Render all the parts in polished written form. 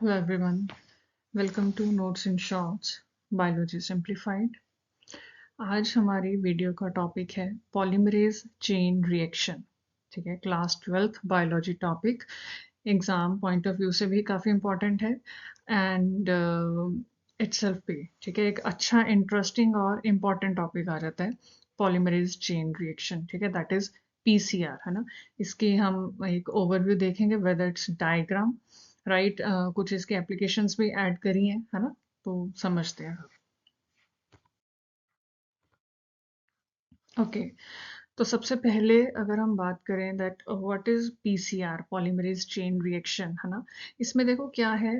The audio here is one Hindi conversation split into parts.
Hello everyone, welcome to Notes in Shorts, Biology Simplified। आज हमारी वीडियो का टॉपिक है पॉलीमरेज चेन रिएक्शन। ठीक है, class 12th biology topic, exam point of view से भी काफ़ी इम्पोर्टेंट है एंड इटसेल्फ भी। ठीक है, एक अच्छा इंटरेस्टिंग और इम्पोर्टेंट टॉपिक आ जाता है पॉलीमरेज चेन रिएक्शन। ठीक है, दैट इज पीसीआर, है ना। इसकी हम एक ओवरव्यू देखेंगे, वेदर इट्स डायग्राम राइट। कुछ इसके एप्लीकेशंस भी ऐड करी हैं, है ना, तो समझते हैं। ओके, तो सबसे पहले अगर हम बात करें that what is PCR, polymerase chain reaction, है ना। इसमें देखो क्या है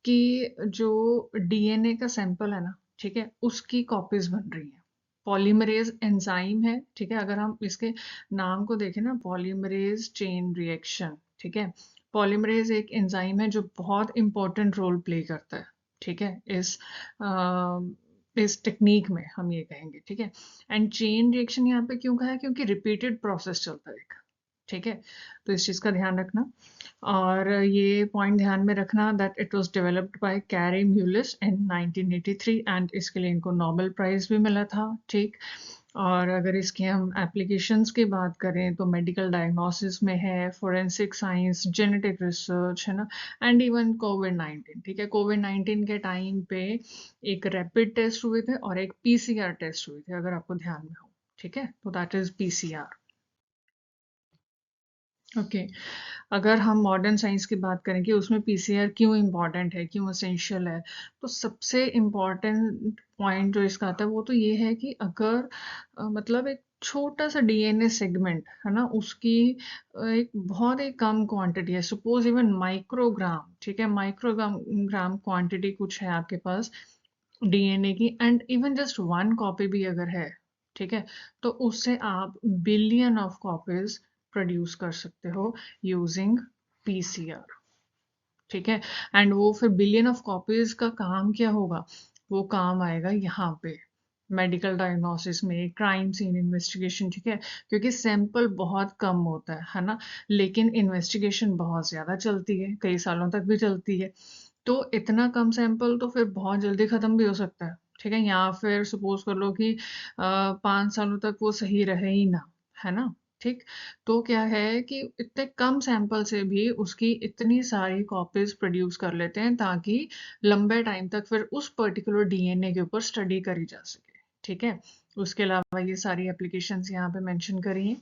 कि जो डीएनए का सैंपल है ना, ठीक है, उसकी कॉपीज बन रही हैं। पॉलीमरेज एंजाइम है, ठीक है। अगर हम इसके नाम को देखें ना, पॉलीमरेज चेन रिएक्शन, ठीक है। पॉलीमरेज एक एंजाइम है जो बहुत इंपॉर्टेंट रोल प्ले करता है, ठीक है, इस टेक्निक में हम ये कहेंगे। ठीक है, एंड चेन रिएक्शन यहाँ पे क्यों कहा है, क्योंकि रिपीटेड प्रोसेस चलता है एक। ठीक है, तो इस चीज़ का ध्यान रखना। और ये पॉइंट ध्यान में रखना that it was developed by carry Mullis in 1983 and इसके लिए इनको नोबेल प्राइज भी मिला था। ठीक, और अगर इसके हम एप्लीकेशंस की बात करें तो मेडिकल डायग्नोसिस में है, फोरेंसिक साइंस, जेनेटिक रिसर्च, है ना, एंड इवन कोविड 19। ठीक है, कोविड 19 के टाइम पे एक रैपिड टेस्ट हुए थे और एक पीसीआर टेस्ट हुए थे, अगर आपको ध्यान में हो। ठीक है, तो दैट इज पीसीआर। ओके, अगर हम मॉडर्न साइंस की बात करें कि उसमें पीसीआर क्यों इम्पॉर्टेंट है, क्यों एसेंशियल है, तो सबसे इम्पॉर्टेंट पॉइंट जो इसका आता है वो तो ये है कि अगर मतलब एक छोटा सा डीएनए सेगमेंट है ना, उसकी एक बहुत ही कम क्वांटिटी है, सपोज इवन माइक्रोग्राम। ठीक है, माइक्रोग्राम ग्राम क्वांटिटी कुछ है आपके पास डीएनए की, and even just one copy भी अगर है, ठीक है, तो उससे आप बिलियन ऑफ कॉपीज प्रोड्यूस कर सकते हो यूजिंग पीसीआर। ठीक है, एंड वो फिर बिलियन ऑफ कॉपीज का काम क्या होगा, वो काम आएगा यहाँ पे मेडिकल डायग्नोसिस में, क्राइम सीन इन्वेस्टिगेशन। ठीक है, क्योंकि सैंपल बहुत कम होता है ना, लेकिन इन्वेस्टिगेशन बहुत ज्यादा चलती है, कई सालों तक भी चलती है। तो इतना कम सैंपल तो फिर बहुत जल्दी खत्म भी हो सकता है। ठीक है, या फिर सपोज कर लो कि 5 सालों तक वो सही रहे ही ना, है ना। ठीक, तो क्या है कि इतने कम सैंपल से भी उसकी इतनी सारी कॉपीज प्रोड्यूस कर लेते हैं ताकि लंबे टाइम तक फिर उस पर्टिकुलर डीएनए के ऊपर स्टडी करी जा सके। ठीक है, उसके अलावा ये सारी एप्लीकेशंस यहाँ पे मेंशन करी हैं।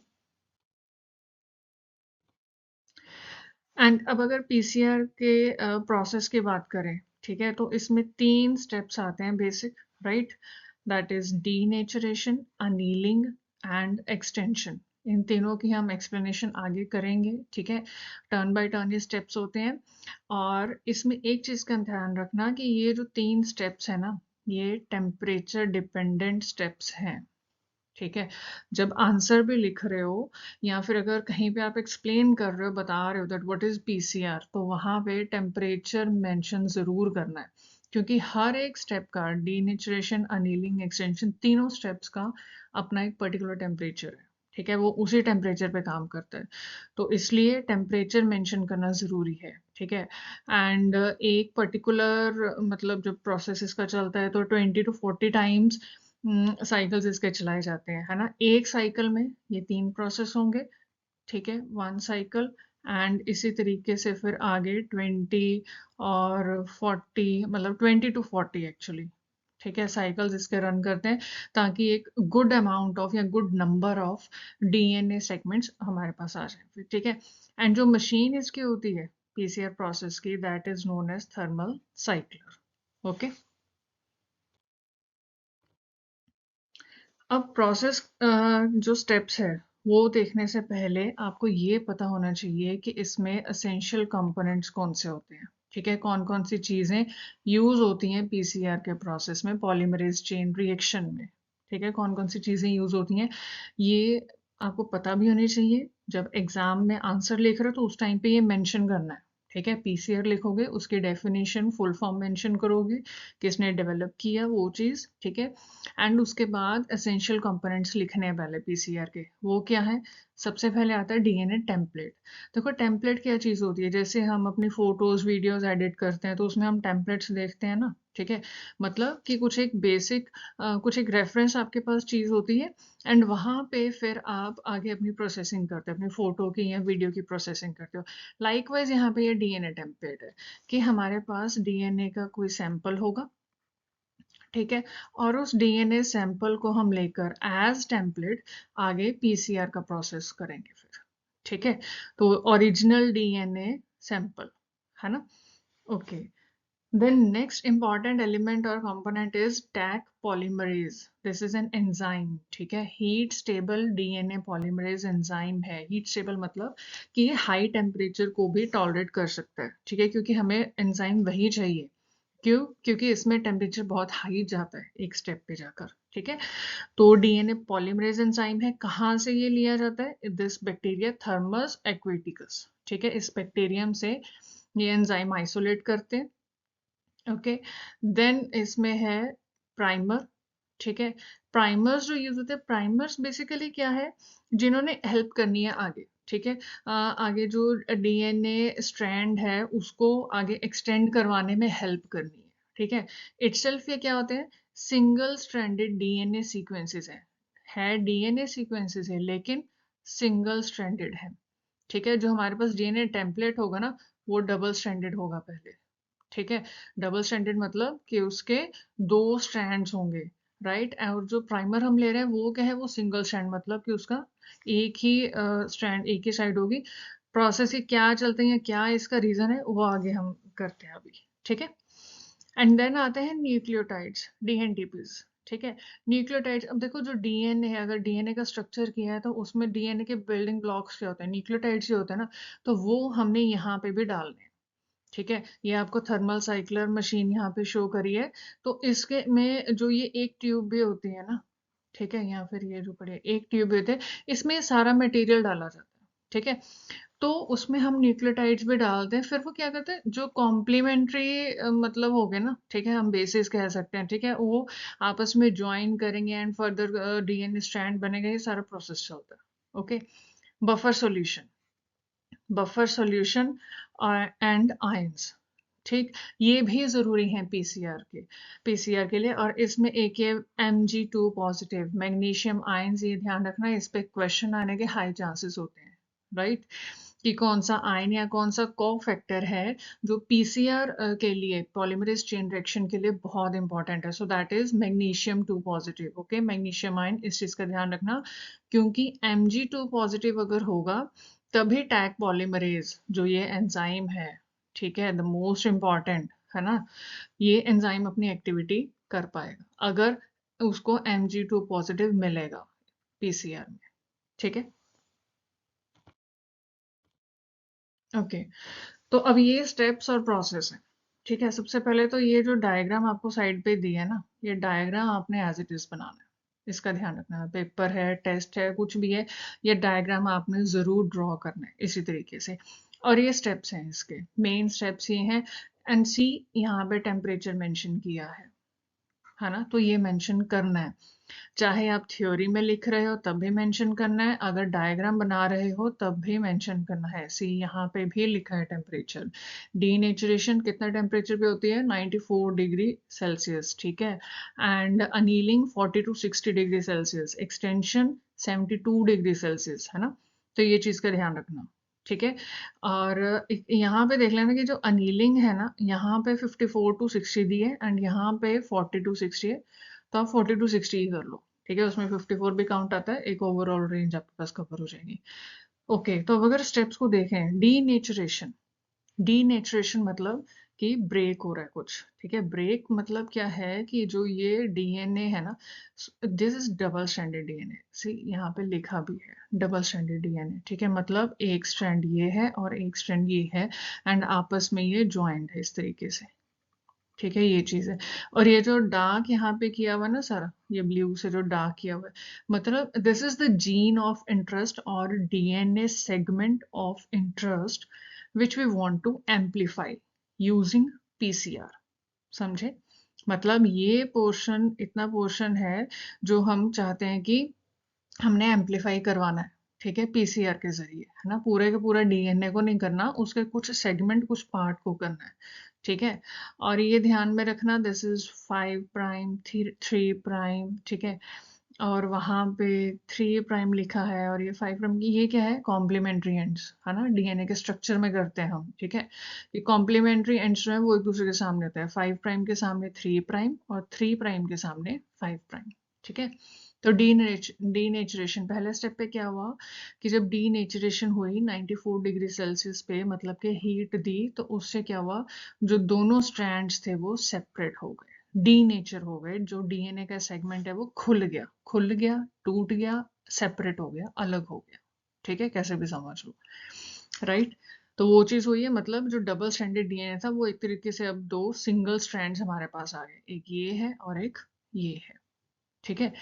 एंड अब अगर पीसीआर के प्रोसेस की बात करें, ठीक है, तो इसमें 3 स्टेप्स आते हैं basic, right. That is denaturation, annealing and extension. इन तीनों की हम एक्सप्लेनेशन आगे करेंगे। ठीक है, टर्न बाय टर्न ये स्टेप्स होते हैं। और इसमें एक चीज का ध्यान रखना कि ये जो 3 स्टेप्स है ना, ये टेम्परेचर डिपेंडेंट स्टेप्स हैं। ठीक है, जब आंसर भी लिख रहे हो या फिर अगर कहीं पे आप एक्सप्लेन कर रहे हो, बता रहे हो दैट व्हाट इज पीसीआर, तो वहां पे टेम्परेचर मेंशन जरूर करना है, क्योंकि हर एक स्टेप का, डीनेचुरेशन, अनीलिंग, एक्सटेंशन, तीनों स्टेप्स का अपना एक पर्टिकुलर टेम्परेचर है। ठीक है, वो उसी टेम्परेचर पे काम करता है, तो इसलिए टेम्परेचर मेंशन करना ज़रूरी है। ठीक है, एंड एक पर्टिकुलर मतलब जब प्रोसेस इसका चलता है तो 20 to 40 टाइम्स साइकिल्स इसके चलाए जाते हैं, है ना। एक साइकिल में ये 3 प्रोसेस होंगे। ठीक है, 1 साइकिल, एंड इसी तरीके से फिर आगे 20 और 40, मतलब 20 to 40 एक्चुअली। ठीक है, साइकिल्स इसके रन करते हैं ताकि एक गुड अमाउंट ऑफ या good number of DNA segments हमारे पास आ जाए। ठीक है, एंड जो मशीन इसकी होती है पीसीआर प्रोसेस की, that is known as thermal cycler. Okay, अब प्रोसेस जो स्टेप्स है वो देखने से पहले आपको ये पता होना चाहिए कि इसमें असेंशियल कंपोनेंट्स कौन से होते हैं। ठीक है, कौन कौन सी चीज़ें यूज होती हैं पीसीआर के प्रोसेस में, पॉलीमरेज चेन रिएक्शन में। ठीक है, कौन कौन सी चीज़ें यूज होती हैं, ये आपको पता भी होनी चाहिए। जब एग्जाम में आंसर लिख रहे हो तो उस टाइम पे ये मेंशन करना है। ठीक है, पीसीआर लिखोगे, उसकी डेफिनेशन फुल फॉर्म मेंशन करोगे, किसने डेवलप किया वो चीज़, ठीक है। एंड उसके बाद एसेंशियल कंपोनेंट्स लिखने हैं पहले पीसीआर के, वो क्या है? सबसे पहले आता है डीएनए टेम्पलेट। देखो टेम्पलेट क्या चीज़ होती है, जैसे हम अपनी फोटोज वीडियोज एडिट करते हैं तो उसमें हम टेम्पलेट्स देखते हैं ना, ठीक है। मतलब कि कुछ एक बेसिक कुछ एक रेफरेंस आपके पास चीज़ होती है, एंड वहाँ पे फिर आप आगे अपनी प्रोसेसिंग करते हो, अपनी फोटो की या वीडियो की प्रोसेसिंग करते हो। लाइकवाइज यहाँ पे ये डीएनए टेम्पलेट है कि हमारे पास डीएनए का कोई सैंपल होगा, ठीक है, और उस डीएनए सैंपल को हम लेकर एज टेम्पलेट आगे पीसीआर का प्रोसेस करेंगे फिर, ठीक है। तो ओरिजिनल डीएनए सैंपल, है ना? Okay. Then next important element or component is Taq polymerase. This is an enzyme, ठीक है, heat stable DNA polymerase enzyme है। हीट स्टेबल मतलब कि ये हाई टेम्परेचर को भी टॉलरेट कर सकता है, ठीक है, क्योंकि हमें एंजाइम वही चाहिए। क्यों? क्योंकि इसमें टेम्परेचर बहुत हाई जाता है एक स्टेप पे जाकर, ठीक है। तो डीएनए पॉलीमरेज एंजाइम है, कहाँ से ये लिया जाता है? दिस बैक्टीरिया थर्मस एक्वेटिकस, ठीक है, इस बैक्टीरियम से ये एंजाइम आइसोलेट करते हैं। ओके, देन इसमें है प्राइमर, ठीक है। प्राइमर्स जो यूज होते हैं, प्राइमर्स बेसिकली क्या है? जिन्होंने हेल्प करनी है आगे, ठीक है, आगे जो डीएनए स्ट्रैंड है उसको आगे एक्सटेंड करवाने में हेल्प करनी ठीक है। इटसेल्फ ये क्या होते हैं? सिंगल स्ट्रैंडेड डीएनए सीक्वेंसेस है डीएनए सीक्वेंसेस है लेकिन सिंगल स्ट्रैंडेड है, ठीक है। जो हमारे पास डीएनए टेम्पलेट होगा ना, वो डबल स्ट्रैंडेड होगा पहले, ठीक है। डबल स्ट्रैंडेड मतलब कि उसके दो स्ट्रैंड्स होंगे, राइट। और जो प्राइमर हम ले रहे हैं वो क्या है? वो सिंगल स्ट्रैंड, मतलब कि उसका एक ही स्ट्रैंड, एक ही साइड होगी। प्रोसेस ये क्या चलते हैं, क्या इसका रीजन है, वो आगे हम करते हैं अभी, ठीक है। एंड देन आते हैं न्यूक्लियोटाइड्स, डीएनटीपीज, ठीक है। न्यूक्लियोटाइड्स, अब देखो जो डीएनए है, अगर डीएनए का स्ट्रक्चर किया है तो उसमें डीएनए के बिल्डिंग ब्लॉक्स क्या होते हैं? न्यूक्लियोटाइड्स जो होते हैं ना, तो वो हमने यहाँ पे भी डालने हैं, ठीक है। ये आपको थर्मल साइक्लर मशीन यहाँ पे शो करी है। तो इसके में जो ये एक ट्यूब भी होती है ना, ठीक है, या फिर ये जो पड़ी है एक ट्यूब भी होते हैं, इसमें ये सारा मटेरियल डाला जाता है, ठीक है। तो उसमें हम न्यूक्लियोटाइड्स भी डालते हैं, फिर वो क्या करते हैं? जो कॉम्प्लीमेंट्री मतलब हो गए ना, ठीक है, हम बेसिस कह सकते हैं, ठीक है, वो आपस में ज्वाइन करेंगे एंड फर्दर डीएनए स्ट्रैंड बनेगा, ये सारा प्रोसेस चलता है, okay. Buffer solution, buffer solution and ions, ठीक, ये भी जरूरी है पीसीआर के लिए। और इसमें एक ये Mg2 पॉजिटिव मैग्नीशियम आयंस, ये ध्यान रखना, इस पे क्वेश्चन आने के हाई चांसेस होते हैं, राइट। कि कौन सा आयन या कौन सा को फैक्टर है जो पीसीआर के लिए, पॉलीमरेज चेन रिएक्शन के लिए बहुत इंपॉर्टेंट है। So that is magnesium 2 positive, okay, magnesium ion, इस चीज का ध्यान रखना। क्योंकि Mg2 पॉजिटिव अगर होगा तभी टैग पॉलीमरेज जो ये एंजाइम है, ठीक है, द मोस्ट इम्पॉर्टेंट है ना, ये एंजाइम अपनी एक्टिविटी कर पाएगा अगर उसको Mg2 पॉजिटिव मिलेगा पीसीआर में, ठीक है। ओके, तो अब ये स्टेप्स और प्रोसेस है, ठीक है। सबसे पहले तो ये जो डायग्राम आपको साइड पे दिया है ना, ये डायग्राम आपने एज इट इज बनाना है, इसका ध्यान रखना है। पेपर है, टेस्ट है, कुछ भी है, ये डायग्राम आपने जरूर ड्रॉ करना है इसी तरीके से। और ये स्टेप्स हैं, इसके मेन स्टेप्स ये हैं। एंड सी, यहाँ पे टेम्परेचर मेंशन किया है ना, तो ये मेंशन करना है। चाहे आप थ्योरी में लिख रहे हो तब भी मेंशन करना है, अगर डायग्राम बना रहे हो तब भी मेंशन करना है। सी, यहाँ पे भी लिखा है टेम्परेचर। डीनेचुरेशन कितना टेम्परेचर पे होती है? 94 डिग्री सेल्सियस, ठीक है। And annealing 40 to 60 degree Celsius, extension 72 degree Celsius, है ना। तो ये चीज का ध्यान रखना, ठीक है। और यहाँ पे देख लेना कि जो अनीलिंग है ना, यहाँ पे 54 टू 60 दी है एंड यहाँ पे 40 टू 60 है, तो आप 40 टू 60 ही कर लो, ठीक है। उसमें 54 भी काउंट आता है, एक ओवरऑल रेंज आपके पास कवर हो जाएगी। ओके, तो अब अगर स्टेप्स को देखें, डीनेचुरेशन, डीनेचुरेशन मतलब कि ब्रेक हो रहा है कुछ, ठीक है। ब्रेक मतलब क्या है? कि जो ये डीएनए है ना, this is double stranded DNA, see यहाँ पे लिखा भी है डबल स्ट्रैंडेड डीएनए, ठीक है। मतलब एक स्ट्रैंड ये है और एक स्ट्रैंड ये है, एंड आपस में ये ज्वाइंट है इस तरीके से, ठीक है, ये चीज है। और ये जो डार्क यहाँ पे किया हुआ है ना सारा, ये ब्लू से जो डार्क किया हुआ है, मतलब this is the gene of interest और DNA segment of interest which we want to amplify using PCR. समझे? मतलब ये पोर्शन, इतना पोर्शन है जो हम चाहते हैं कि हमने एम्पलीफाई करवाना है, ठीक है, पीसीआर के जरिए, है ना, पूरे का पूरा डीएनए को नहीं करना, उसके कुछ सेगमेंट, कुछ पार्ट को करना है, ठीक है। और ये ध्यान में रखना, दिस इज 5 प्राइम, 3 प्राइम, ठीक है, और वहां पे 3 प्राइम लिखा है, और ये 5 प्राइम की, ये क्या है, कॉम्प्लीमेंट्री एंड्स, है ना, डीएनए के स्ट्रक्चर में करते हैं हम, ठीक है। ये कॉम्प्लीमेंट्री एंड्स जो है वो एक दूसरे के सामने होता है, 5 प्राइम के सामने 3 प्राइम, और 3 प्राइम के सामने 5 प्राइम, ठीक है। तो डीनेचुरेशन, पहले स्टेप पे क्या हुआ कि जब डीनेचुरेशन हुई 94 डिग्री सेल्सियस पे, मतलब कि हीट दी, तो उससे क्या हुआ, जो दोनों स्ट्रैंड्स थे वो सेपरेट हो गए, डीनेचर हो गए, जो डीएनए का सेगमेंट है वो खुल गया, टूट गया, सेपरेट हो गया, अलग हो गया, ठीक है, कैसे भी समझ लो, राइट। तो वो चीज हुई है, मतलब जो डबल स्ट्रैंडेड डीएनए था वो एक तरीके से अब दो सिंगल स्ट्रैंड्स हमारे पास आ गए, एक ये है और एक ये है, ठीक है।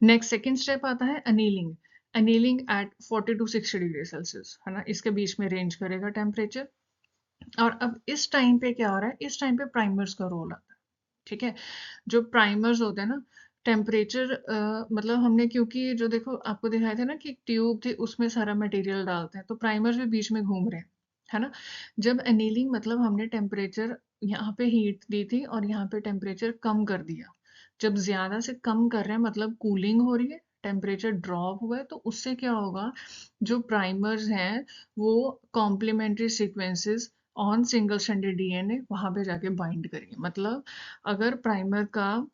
नेक्स्ट सेकेंड स्टेप आता है annealing. Annealing at 40 to 60 degree Celsius, है ना, इसके बीच में रेंज करेगा टेम्परेचर। और अब इस टाइम पे क्या हो रहा है, इस टाइम पे प्राइमर्स का रोल आता है, ठीक है। जो प्राइमर्स होते हैं ना, टेम्परेचर मतलब हमने, क्योंकि जो देखो आपको दिखाया था ना कि एक ट्यूब थी, उसमें सारा मटेरियल डालते हैं, तो प्राइमर्स भी बीच में घूम रहे हैं, है ना। जब एनीलिंग, मतलब हमने टेम्परेचर यहाँ पे हीट दी थी और यहाँ पे टेम्परेचर कम कर दिया, जब ज्यादा से कम कर रहे हैं मतलब कूलिंग हो रही है, टेम्परेचर ड्रॉप हुआ है, तो उससे क्या होगा, जो प्राइमर्स हैं वो complementary sequences on single stranded DNA वहां पे जाके बाइंड करेंगे। मतलब अगर प्राइमर का,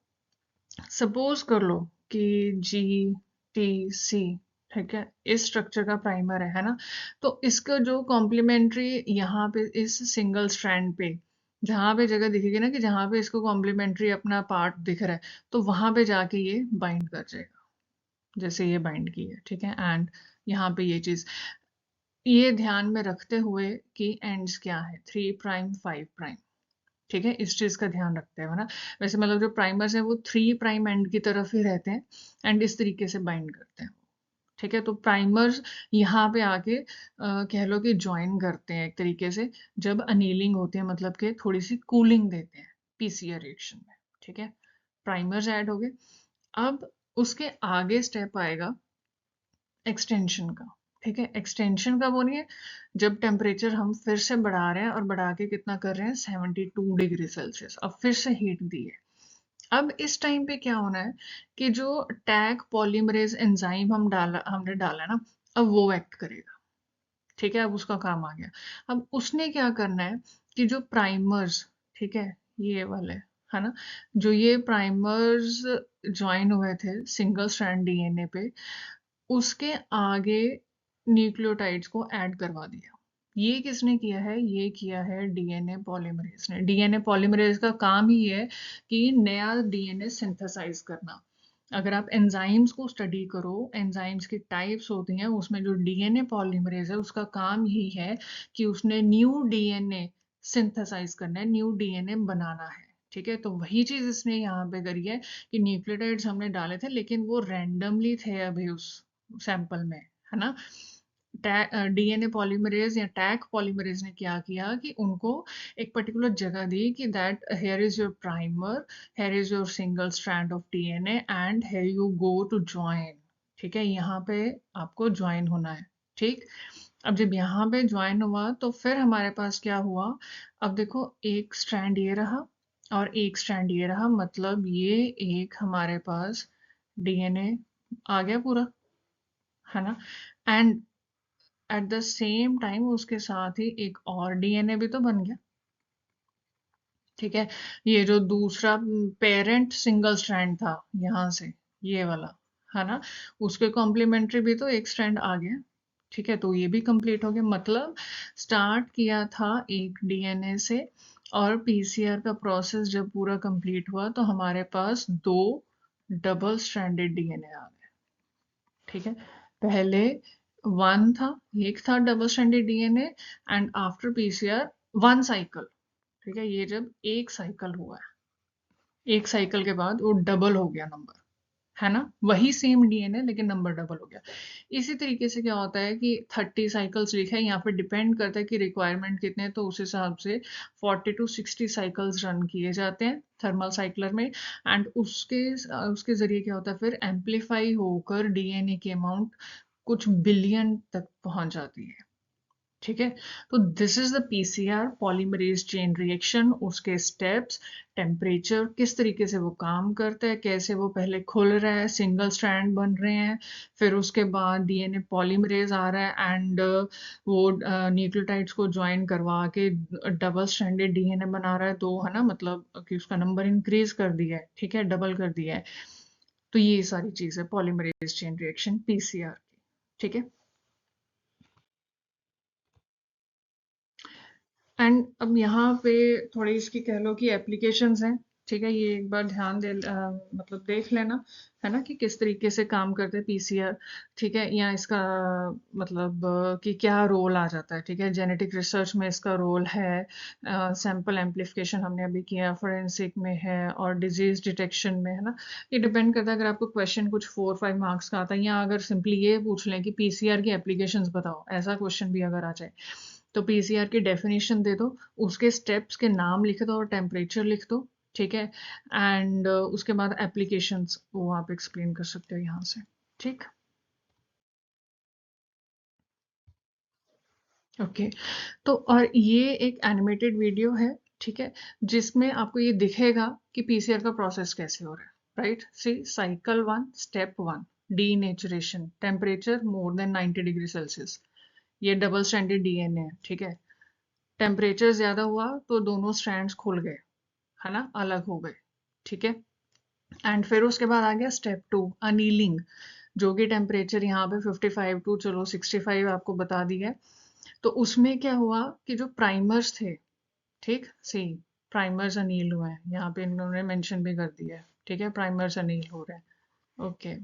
सपोज कर लो कि जी टी सी, ठीक है, इस स्ट्रक्चर का प्राइमर है ना, तो इसका जो कॉम्प्लीमेंट्री यहाँ पे इस सिंगल स्ट्रैंड पे, जहां पे जगह दिखेगी ना कि जहां पे इसको कॉम्प्लीमेंट्री अपना पार्ट दिख रहा है, तो वहां पे जाके ये बाइंड कर जाएगा, जैसे ये बाइंड की है, ठीक है। एंड यहाँ पे ये चीज, ये ध्यान में रखते हुए कि एंड्स क्या है, 3 प्राइम 5 प्राइम, ठीक है, इस चीज का ध्यान रखते हैं ना। वैसे मतलब जो प्राइमर्स है वो 3 प्राइम एंड की तरफ ही रहते हैं, एंड इस तरीके से बाइंड करते हैं, ठीक है। तो प्राइमर्स यहाँ पे आके कह लो कि ज्वाइन करते हैं एक तरीके से, जब अनीलिंग होती है, मतलब कि थोड़ी सी कूलिंग देते हैं पीसीआर रिएक्शन में, ठीक है। प्राइमर्स ऐड हो गए। अब उसके आगे स्टेप आएगा एक्सटेंशन का, ठीक है। एक्सटेंशन का बोलिए, जब टेम्परेचर हम फिर से बढ़ा रहे हैं, और बढ़ा के कितना कर रहे हैं, 72 डिग्री सेल्सियस, अब फिर से हीट दी है। अब इस टाइम पे क्या होना है कि जो टैग पॉलीमरेज एंजाइम हमने डाला ना, अब वो एक्ट करेगा, ठीक है, अब उसका काम आ गया। अब उसने क्या करना है कि जो प्राइमर्स, ठीक है, ये वाले, है ना, जो ये प्राइमर्स ज्वाइन हुए थे सिंगल स्ट्रैंड डीएनए पे, उसके आगे न्यूक्लियोटाइड्स को ऐड करवा दिया। ये किसने किया है, ये किया है डीएनए पॉलीमरेज ने। डीएनए पॉलीमरेज का काम ही है कि नया डीएनए सिंथेसाइज करना। अगर आप एंजाइम्स को स्टडी करो, एंजाइम्स की टाइप्स होती हैं, उसमें जो डीएनए पॉलीमरेज है उसका काम ही है कि उसने न्यू डीएनए सिंथेसाइज करना है, न्यू डीएनए बनाना है, ठीक है। तो वही चीज इसने यहाँ पे करी है कि न्यूक्लियोटाइड्स हमने डाले थे, लेकिन वो रैंडमली थे अभी उस सैंपल में, है ना। डीएनए पॉलीमरेज या टैग पॉलीमरेज ने क्या किया कि उनको एक पर्टिकुलर जगह दी कि that here is your primer, here is your single strand of DNA, and here you go to join, ठीक है, यहाँ पे आपको ज्वाइन होना है, ठीक। अब जब यहाँ पे ज्वाइन हुआ तो फिर हमारे पास क्या हुआ, अब देखो एक स्ट्रैंड ये रहा और एक स्ट्रैंड ये रहा, मतलब ये एक हमारे पास डीएनए आ गया पूरा, है ना। And at the same time उसके साथ ही एक और डीएनए भी तो बन गया, ठीक है। ये जो दूसरा पेरेंट सिंगल स्ट्रैंड था यहाँ से, ये वाला, है ना, उसके कॉम्प्लीमेंट्री भी तो एक स्ट्रैंड आ गया, ठीक है। तो ये भी कंप्लीट हो गया, मतलब स्टार्ट किया था एक डीएनए से, और पीसीआर का प्रोसेस जब पूरा कंप्लीट हुआ तो हमारे पास दो डबल स्ट्रैंडेड डीएनए आ गए, ठीक है। पहले वन था, एक था double stranded DNA, and after PCR one cycle, ठीक है, ये जब एक साइकिल हुआ है, एक साइकिल के बाद वो डबल हो गया नंबर, है ना? वही सेम डीएनए लेकिन नंबर डबल हो गया। इसी तरीके से क्या होता है कि 30 साइकिल्स लिखा है, यहाँ पे डिपेंड करता है कि रिक्वायरमेंट कितने हैं, तो उस हिसाब से 40 टू 60 साइकिल्स रन किए जाते हैं थर्मल साइक्लर में। एंड उसके ज़रिए क्या होता है, फिर एम्प्लीफाई होकर डीएनए की अमाउंट कुछ बिलियन तक पहुँच जाती है। ठीक है, तो this is the PCR, polymerase chain reaction, उसके स्टेप्स, टेम्परेचर, किस तरीके से वो काम करता है, कैसे वो पहले खुल रहा है, सिंगल स्ट्रैंड बन रहे हैं, फिर उसके बाद डीएनए पॉलीमरेज आ रहा है एंड वो न्यूक्लियोटाइड्स को ज्वाइन करवा के डबल स्ट्रैंडेड डीएनए बना रहा है, दो है ना, मतलब कि उसका नंबर इंक्रीज कर दिया है, ठीक है, डबल कर दिया है। तो ये सारी चीज है पॉलीमरेज चेन रिएक्शन पीसीआर की। ठीक है, एंड अब यहाँ पे थोड़ी इसकी कह लो कि एप्लीकेशंस हैं। ठीक है, ये एक बार ध्यान दे मतलब देख लेना, है ना, कि किस तरीके से काम करते हैं पीसीआर। ठीक है, या इसका मतलब कि क्या रोल आ जाता है। ठीक है, जेनेटिक रिसर्च में इसका रोल है, सैंपल एम्पलीफिकेशन हमने अभी किया, फोरेंसिक में है, और डिजीज डिटेक्शन में, है ना। ये डिपेंड करता है, अगर आपको क्वेश्चन कुछ 4-5 मार्क्स का आता है, या अगर सिंपली ये पूछ लें कि पीसीआर की एप्लीकेशंस बताओ, ऐसा क्वेश्चन भी अगर आ जाए, तो पीसीआर की डेफिनेशन दे दो, उसके स्टेप्स के नाम लिख दो और टेम्परेचर लिख दो। ठीक है, एंड उसके बाद एप्लीकेशंस वो आप एक्सप्लेन कर सकते हो यहाँ से। ठीक, ओके। तो और ये एक एनिमेटेड वीडियो है, ठीक है, जिसमें आपको ये दिखेगा कि पीसीआर का प्रोसेस कैसे हो रहा है। Right, see cycle 1, step 1, denaturation, temperature more than 90 degree Celsius, ये डबल स्ट्रैंडेड डीएनए है। ठीक है, टेम्परेचर ज्यादा हुआ तो दोनों स्ट्रैंड्स खुल गए, है ना, अलग हो गए। ठीक है, एंड फिर उसके बाद आ गया स्टेप 2, अनीलिंग, जो कि टेम्परेचर यहाँ पे 55 टू चलो 65 आपको बता दिया है। तो उसमें क्या हुआ कि जो प्राइमर्स थे, ठीक, सी प्राइमर्स अनील हुए हैं, यहाँ पे इन्होंने मेंशन भी कर दिया है। ठीक है, प्राइमर्स अनील हो रहे हैं। ओके,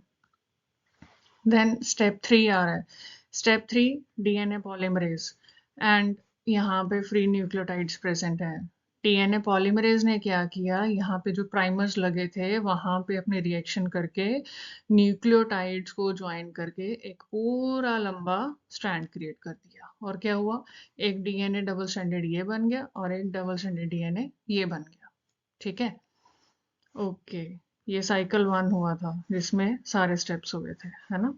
देन स्टेप 3 आ रहा है, स्टेप 3, डीएनए पॉलीमरेज, एंड यहाँ पे फ्री न्यूक्लियोटाइड्स प्रेजेंट हैं। डीएनए पॉलीमरेज ने क्या किया, यहाँ पे जो प्राइमर्स लगे थे वहां पे अपने रिएक्शन करके न्यूक्लियोटाइड्स को ज्वाइन करके एक पूरा लंबा स्ट्रैंड क्रिएट कर दिया, और क्या हुआ, एक डीएनए डबल स्ट्रैंडेड ये बन गया और एक डबल स्ट्रैंडेड डीएनए ये बन गया। ठीक है, ओके, ये साइकिल 1 हुआ था जिसमें सारे स्टेप्स हुए थे, है ना।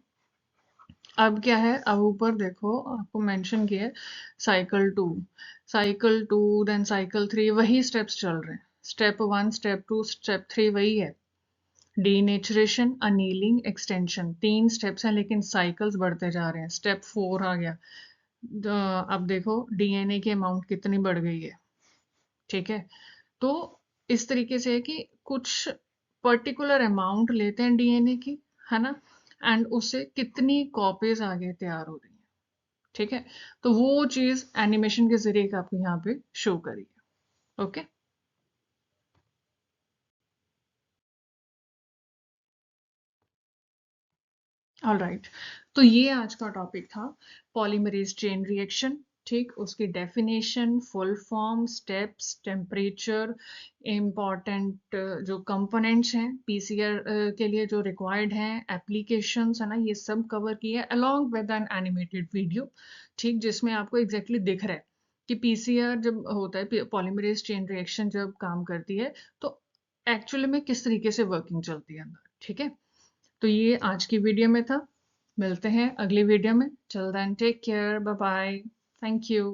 अब क्या है, अब ऊपर देखो आपको मेंशन किया है साइकिल 2, साइकिल 2, देन साइकिल 3, वही स्टेप्स चल रहे हैं। स्टेप 1, स्टेप 2, स्टेप 3 वही है, डीनेचुरेशन, अनीलिंग, एक्सटेंशन, 3 स्टेप्स हैं लेकिन साइकिल्स बढ़ते जा रहे हैं। स्टेप 4 आ गया, अब देखो डीएनए की अमाउंट कितनी बढ़ गई है। ठीक है, तो इस तरीके से है कि कुछ पर्टिकुलर अमाउंट लेते हैं डीएनए की, है ना, एंड उससे कितनी कॉपीज आगे तैयार हो रही हैं। ठीक है, तो वो चीज एनिमेशन के जरिए आपको यहाँ पे शो करी है। ओके, ऑलराइट, तो ये आज का टॉपिक था, पॉलीमरेज चेन रिएक्शन। ठीक, उसकी definition, full form, steps, temperature, important जो कंपोनेंट्स हैं पीसीआर के लिए जो रिक्वायर्ड हैं, एप्लीकेशंस, है ना, ये सब कवर किया along with an animated video. ठीक, जिसमें आपको एग्जैक्टली दिख रहा है कि पीसीआर जब होता है, पॉलीमरेज चेन रिएक्शन जब काम करती है, तो एक्चुअली में किस तरीके से वर्किंग चलती है अंदर। ठीक है, तो ये आज की वीडियो में था, मिलते हैं अगली वीडियो में, till then take care, bye bye, thank you.